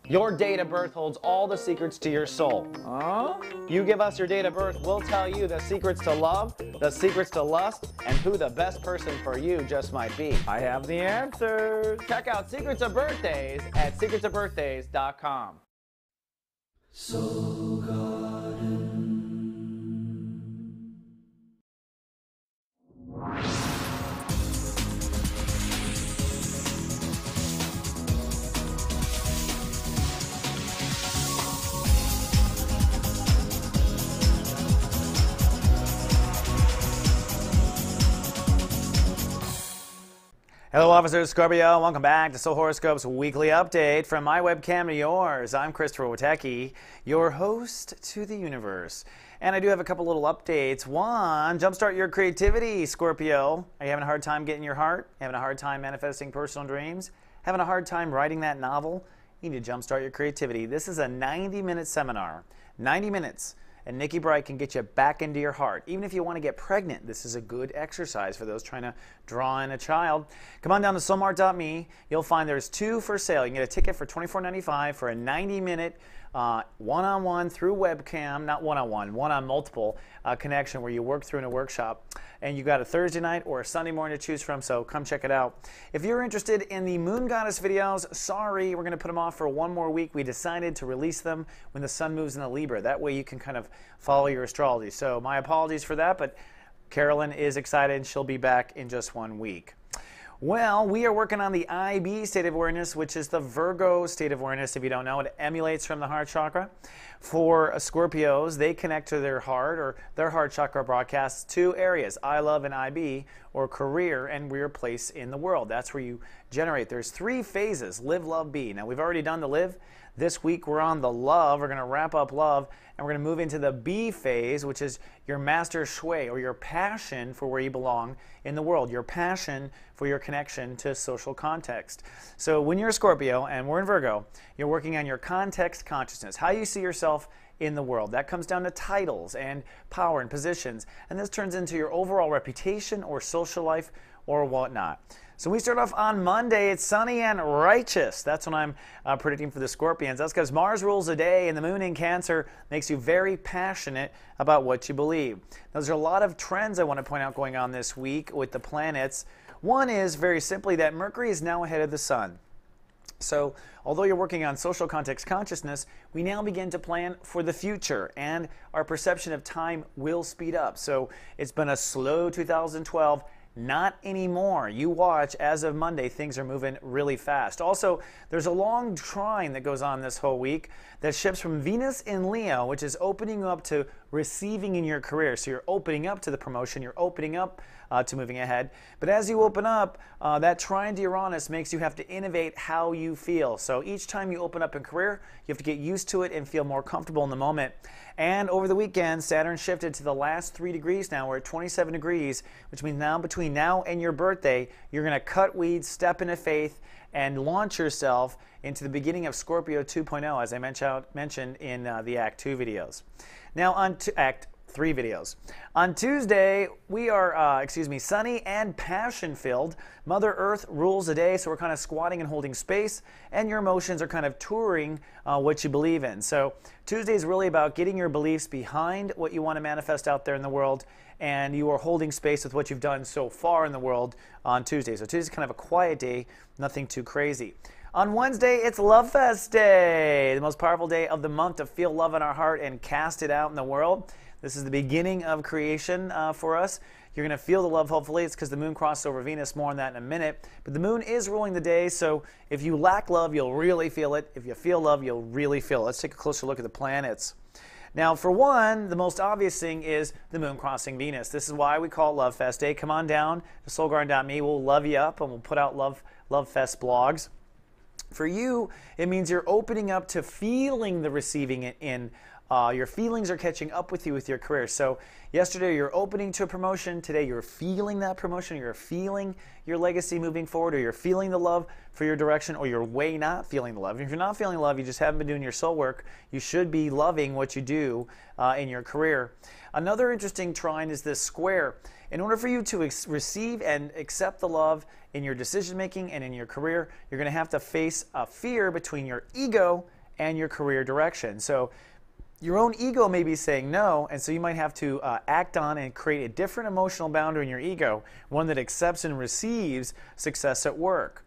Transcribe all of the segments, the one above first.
Your date of birth holds all the secrets to your soul. You give us your date of birth, we'll tell you the secrets to love, the secrets to lust, and who the best person for you just might be. I have the answers. Check out Secrets of Birthdays at secretsofbirthdays.com. Soul Garden. Hello, Officer Scorpio. Welcome back to Soul Horoscopes Weekly Update. From my webcam to yours, I'm Christopher Witecki, your host to the universe. And I do have a couple little updates. One, jumpstart your creativity, Scorpio. Are you having a hard time getting your heart? Having a hard time manifesting personal dreams? Having a hard time writing that novel? You need to jumpstart your creativity. This is a 90-minute seminar. 90 minutes. And Nikki Bright can get you back into your heart. Even if you want to get pregnant, this is a good exercise for those trying to draw in a child. Come on down to soulmart.me. You'll find there's 2 for sale. You can get a ticket for $24.95 for a 90-minute one-on-one through webcam, not one-on-one, one-on-multiple connection where you work through in a workshop. And you got a Thursday night or a Sunday morning to choose from, so come check it out. If you're interested in the Moon Goddess videos, sorry, we're going to put them off for one more week. We decided to release them when the sun moves into Libra. That way you can kind of follow your astrology. So my apologies for that, but Carolyn is excited and she'll be back in just 1 week. Well, we are working on the IB state of awareness, which is the Virgo state of awareness. If you don't know, it emulates from the heart chakra. For Scorpios, they connect to their heart, or their heart chakra broadcasts 2 areas, I love and IB, or career and your place in the world. That's where you generate. There's 3 phases, live, love, be. Now, we've already done the live. This week, we're on the love. We're going to wrap up love, and we're going to move into the B phase, which is your master shui, or your passion for where you belong in the world, your passion for your connection to social context. So when you're a Scorpio, and we're in Virgo, you're working on your context consciousness, how you see yourself in the world. That comes down to titles and power and positions, and this turns into your overall reputation or social life or whatnot. So we start off on Monday. It's sunny and righteous. That's what I'm predicting for the Scorpions. That's because Mars rules the day and the moon in Cancer makes you very passionate about what you believe. Now, there's a lot of trends I want to point out going on this week with the planets. One is very simply that Mercury is now ahead of the sun. So although you're working on social context consciousness, we now begin to plan for the future, and our perception of time will speed up. So it's been a slow 2012. Not anymore. You watch, as of Monday, things are moving really fast. Also, there's a long trine that goes on this whole week that shifts from Venus in Leo, which is opening you up to receiving in your career. So you're opening up to the promotion, you're opening up to moving ahead. But as you open up, that trine to Uranus makes you have to innovate how you feel. So each time you open up in career, you have to get used to it and feel more comfortable in the moment. And over the weekend, Saturn shifted to the last 3 degrees now. We're at 27 degrees, which means now between now and your birthday, you're going to cut weeds, step into faith, and launch yourself into the beginning of Scorpio 2.0, as I mentioned in the Act 2 videos. Now on to Act 3 videos. On Tuesday, we are, sunny and passion-filled. Mother Earth rules the day, so we're kind of squatting and holding space, and your emotions are kind of touring what you believe in. So Tuesday is really about getting your beliefs behind what you want to manifest out there in the world, and you are holding space with what you've done so far in the world on Tuesday. So Tuesday's kind of a quiet day, nothing too crazy. On Wednesday, it's Love Fest Day, the most powerful day of the month to feel love in our heart and cast it out in the world. This is the beginning of creation for us. You're going to feel the love, hopefully. It's because the moon crossed over Venus. More on that in a minute. But the moon is ruling the day, so if you lack love, you'll really feel it. If you feel love, you'll really feel it. Let's take a closer look at the planets. Now, for one, the most obvious thing is the moon crossing Venus. This is why we call it Love Fest Day. Come on down to soulgarden.me. We'll love you up, and we'll put out Love Fest blogs. For you, it means you're opening up to feeling the receiving in your feelings are catching up with you with your career. So yesterday you're opening to a promotion. Today you're feeling that promotion. You're feeling your legacy moving forward, or you're feeling the love for your direction, or you're way not feeling the love. If you're not feeling love, you just haven't been doing your soul work. You should be loving what you do in your career. Another interesting trine is this square. In order for you to receive and accept the love in your decision making and in your career, you're going to have to face a fear between your ego and your career direction. So your own ego may be saying no, and so you might have to act on and create a different emotional boundary in your ego, one that accepts and receives success at work.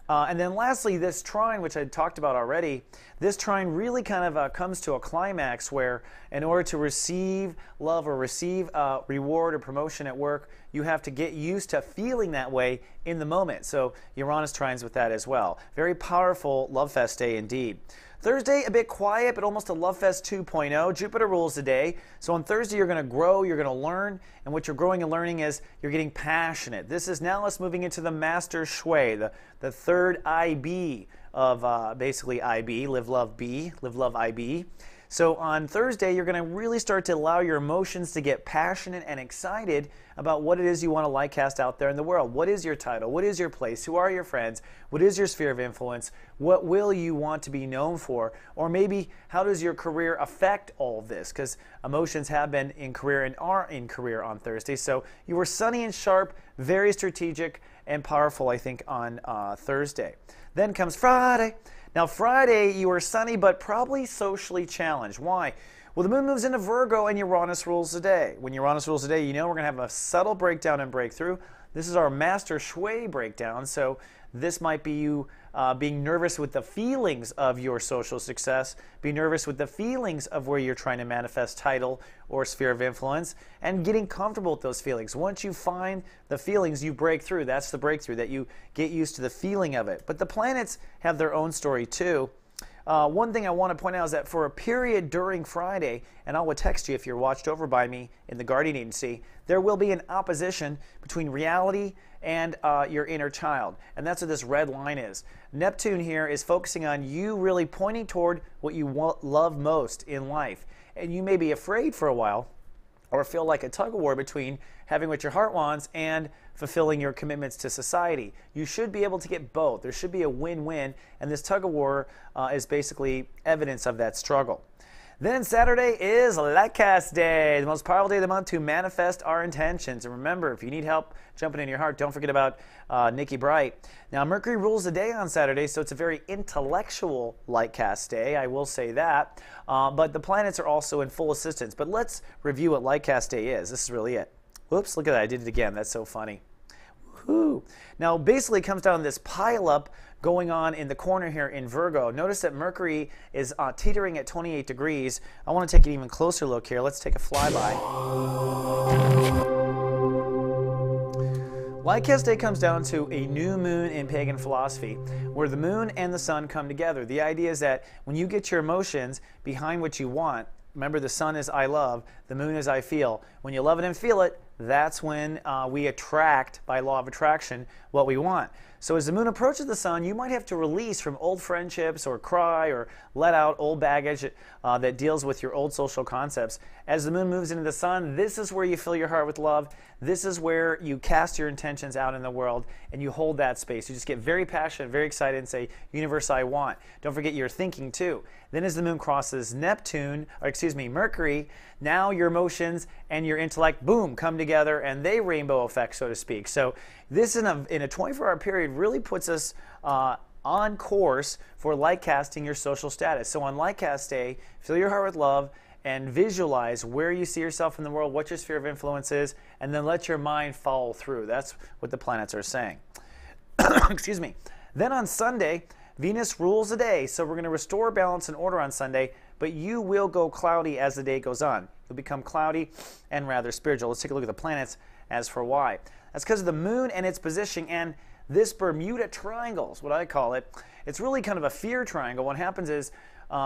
And then lastly, this trine, which I talked about already, this trine really kind of comes to a climax where in order to receive love or receive reward or promotion at work, you have to get used to feeling that way in the moment. So Uranus trines with that as well. Very powerful love fest day indeed. Thursday, a bit quiet, but almost a Love Fest 2.0. Jupiter rules the day. So on Thursday, you're going to grow, you're going to learn, and what you're growing and learning is you're getting passionate. This is now us moving into the Master Shui, the third IB of basically IB, Live, Love, Be, Live, Love, IB. So on Thursday, you're going to really start to allow your emotions to get passionate and excited about what it is you want to light cast out there in the world. What is your title? What is your place? Who are your friends? What is your sphere of influence? What will you want to be known for? Or maybe how does your career affect all of this? Because emotions have been in career and are in career on Thursday. So you were sunny and sharp, very strategic and powerful, I think, on Thursday. Then comes Friday. Now Friday, you are sunny but probably socially challenged. Why? Well, the moon moves into Virgo and Uranus rules the day. When Uranus rules the day, you know we're going to have a subtle breakdown and breakthrough. This is our Master Shui breakdown, so this might be you being nervous with the feelings of your social success, be nervous with the feelings of where you're trying to manifest title or sphere of influence, and getting comfortable with those feelings. Once you find the feelings, you break through. That's the breakthrough, that you get used to the feeling of it. But the planets have their own story too. One thing I want to point out is that for a period during Friday, and I will text you if you're watched over by me in the guardian agency, there will be an opposition between reality and your inner child. And that's what this red line is. Neptune here is focusing on you really pointing toward what you love most in life. And you may be afraid for a while or feel like a tug of war between having what your heart wants and fulfilling your commitments to society. You should be able to get both. There should be a win-win, and this tug of war is basically evidence of that struggle. Then Saturday is Lightcast Day, the most powerful day of the month to manifest our intentions. And remember, if you need help jumping in your heart, don't forget about Nikki Bright. Now, Mercury rules the day on Saturday, so it's a very intellectual Lightcast Day, I will say that. But the planets are also in full assistance. But let's review what Lightcast Day is. This is really it. Whoops, look at that. I did it again. That's so funny. Woohoo. Now, basically, it comes down to this pileup going on in the corner here in Virgo. Notice that Mercury is teetering at 28 degrees. I want to take an even closer look here. Let's take a flyby. Lightcast Day comes down to a new moon in pagan philosophy, where the moon and the sun come together. The idea is that when you get your emotions behind what you want, remember the sun is I love, the moon is I feel. When you love it and feel it, that's when we attract, by law of attraction, what we want. So as the moon approaches the sun, you might have to release from old friendships or cry or let out old baggage that deals with your old social concepts. As the moon moves into the sun, this is where you fill your heart with love. This is where you cast your intentions out in the world and you hold that space. You just get very passionate, very excited and say, universe, I want. Don't forget your thinking too. Then as the moon crosses Mercury, now your emotions and your intellect, boom, come together and they rainbow effect, so to speak. So this in a 24-hour period really puts us on course for light casting your social status. So on Lightcast Day, fill your heart with love and visualize where you see yourself in the world, what your sphere of influence is, and then let your mind follow through. That's what the planets are saying. Excuse me. Then on Sunday, Venus rules the day, so we're going to restore balance and order on Sunday, but you will go cloudy as the day goes on. You'll become cloudy and rather spiritual. Let's take a look at the planets as for why. That's because of the moon and its position and this Bermuda Triangle is what I call it. It's really kind of a fear triangle. What happens is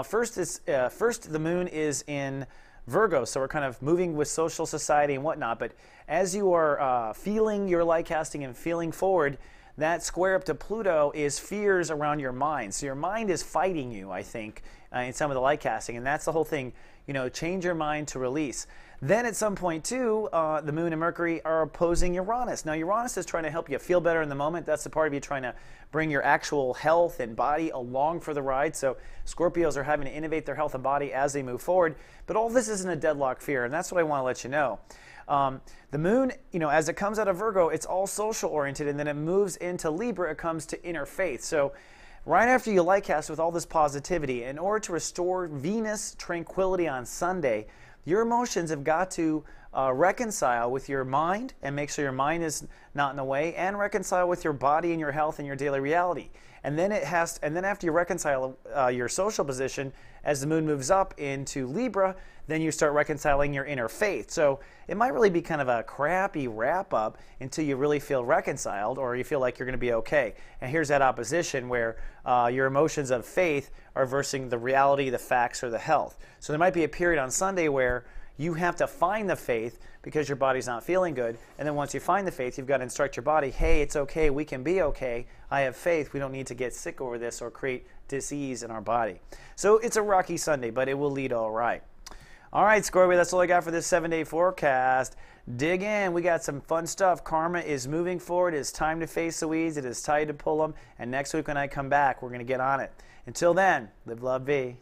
first the moon is in Virgo, so we're kind of moving with social society and whatnot, but as you are feeling your light casting and feeling forward, that square up to Pluto is fears around your mind. So your mind is fighting you, I think, in some of the light casting, and that's the whole thing. You know, change your mind to release. Then at some point too, the moon and Mercury are opposing Uranus. Now Uranus is trying to help you feel better in the moment. That's the part of you trying to bring your actual health and body along for the ride. So Scorpios are having to innovate their health and body as they move forward. But all this isn't a deadlock fear, and that's what I want to let you know. The moon, you know, as it comes out of Virgo, it's all social oriented, and then it moves into Libra, it comes to inner faith. So right after you light cast with all this positivity, in order to restore Venus tranquility on Sunday, your emotions have got to reconcile with your mind and make sure your mind is not in the way, and reconcile with your body and your health and your daily reality. And then after you reconcile your social position, as the moon moves up into Libra, then you start reconciling your inner faith. So it might really be kind of a crappy wrap up until you really feel reconciled, or you feel like you're going to be okay. And here's that opposition where your emotions of faith are versus the reality, the facts, or the health. So there might be a period on Sunday where you have to find the faith because your body's not feeling good. And then once you find the faith, you've got to instruct your body, hey, it's okay, we can be okay. I have faith. We don't need to get sick over this or create disease in our body. So it's a rocky Sunday, but it will lead all right. All right, Scorpio, that's all I got for this 7-day forecast. Dig in. We got some fun stuff. Karma is moving forward. It's time to face the weeds. It is time to pull them. And next week when I come back, we're going to get on it. Until then, live, love, be.